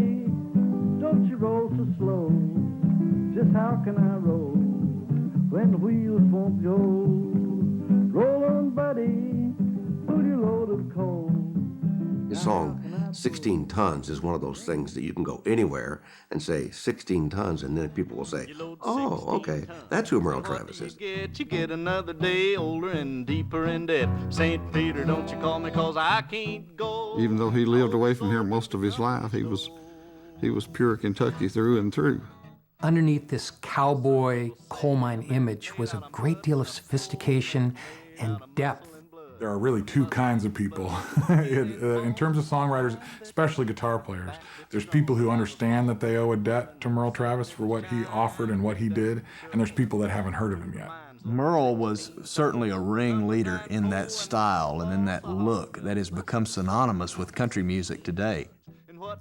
buddy, don't you roll so slow. Just how can I roll when the wheels won't go? Roll on, buddy, put your load of coal. His song, 16 Tons, is one of those things that you can go anywhere and say 16 tons, and then people will say, oh, okay, that's who Merle Travis is. You get another day older and deeper in debt. St. Peter, don't you call me, 'cause I can't go. Even though he lived away from here most of his life, he was pure Kentucky through and through. Underneath this cowboy coal mine image was a great deal of sophistication and depth. There are really two kinds of people. In terms of songwriters, especially guitar players, there's people who understand that they owe a debt to Merle Travis for what he offered and what he did, and there's people that haven't heard of him yet. Merle was certainly a ringleader in that style and in that look that has become synonymous with country music today.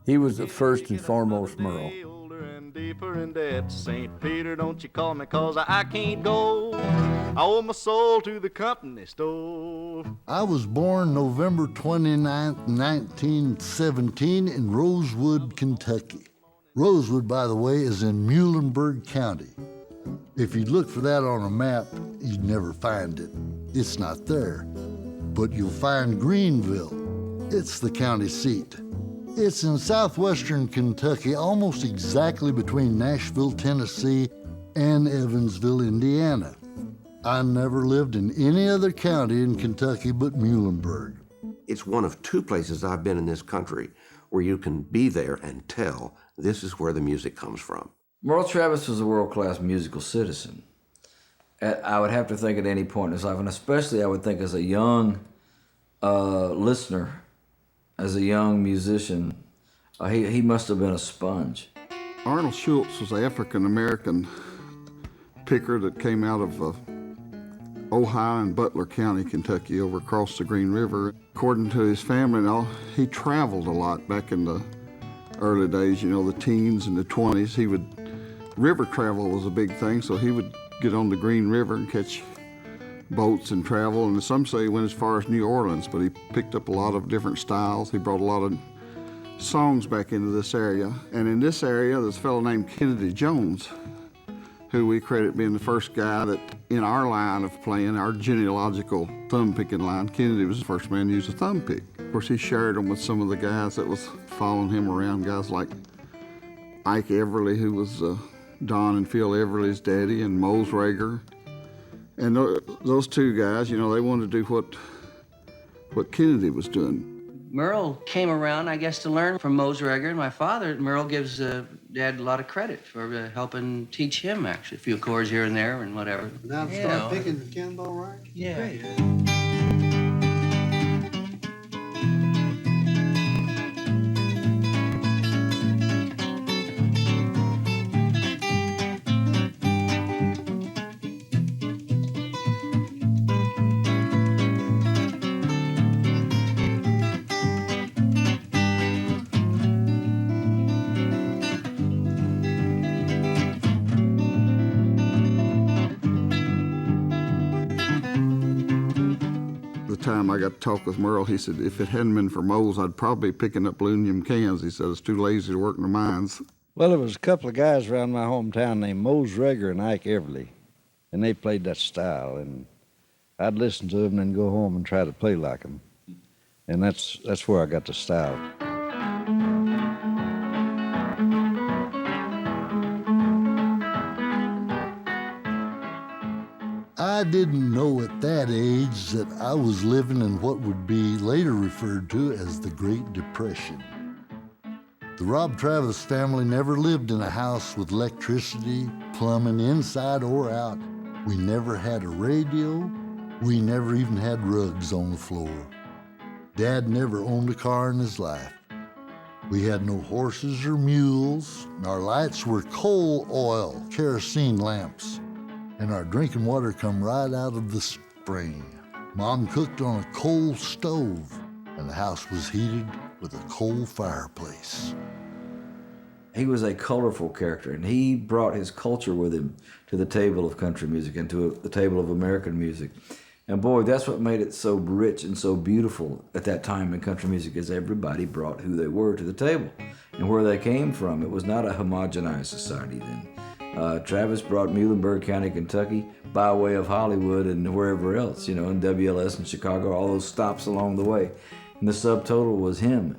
He was the first and foremost Merle. Deeper in debt. St. Peter, don't you call me, 'cause I can't go. I owe my soul to the company store. I was born November 29th, 1917 in Rosewood, Kentucky. Rosewood, by the way, is in Muhlenberg County. If you look for that on a map, you'd never find it. It's not there. But you'll find Greenville. It's the county seat. It's in southwestern Kentucky, almost exactly between Nashville, Tennessee, and Evansville, Indiana. I never lived in any other county in Kentucky but Muhlenberg. It's one of two places I've been in this country where you can be there and tell this is where the music comes from. Merle Travis was a world-class musical citizen. I would have to think at any point in his life, and especially I would think as a young listener, as a young musician, he must have been a sponge. Arnold Schultz was an African-American picker that came out of Ohio and Butler County, Kentucky, over across the Green River. According to his family and all, he traveled a lot back in the early days, the teens and the 20s. River travel was a big thing, so he would get on the Green River and catch boats and travel, and some say he went as far as New Orleans, but he picked up a lot of different styles. He brought a lot of songs back into this area. And in this area, there's a fellow named Kennedy Jones, who we credit being the first guy that, in our line of playing, our genealogical thumb-picking line, Kennedy was the first man to use a thumb pick. Of course, he shared them with some of the guys that was following him around, guys like Ike Everly, who was Don and Phil Everly's daddy, and Mose Rager. And those two guys, they wanted to do what Kennedy was doing. Merle came around, I guess, to learn from Mose Rager and my father. Merle gives Dad a lot of credit for helping teach him, actually, a few chords here and there and whatever. Now start picking the cannonball, right? Yeah. Great. Time I got to talk with Merle, he said, if it hadn't been for Mose, I'd probably be picking up aluminum cans. He said, I was too lazy to work in the mines. Well, there was a couple of guys around my hometown named Mose Rager and Ike Everly, and they played that style, and I'd listen to them and then go home and try to play like them. And that's where I got the style. I didn't know at that age that I was living in what would be later referred to as the Great Depression. The Rob Travis family never lived in a house with electricity, plumbing, inside or out. We never had a radio. We never even had rugs on the floor. Dad never owned a car in his life. We had no horses or mules, and our lights were coal oil kerosene lamps, and our drinking water come right out of the spring. Mom cooked on a coal stove, and the house was heated with a coal fireplace. He was a colorful character, and he brought his culture with him to the table of country music and to the table of American music. And boy, that's what made it so rich and so beautiful at that time in country music, is everybody brought who they were to the table. and where they came from. It was not a homogenized society then. Travis brought Muhlenberg County, Kentucky, by way of Hollywood and wherever else, in WLS in Chicago, all those stops along the way. And the subtotal was him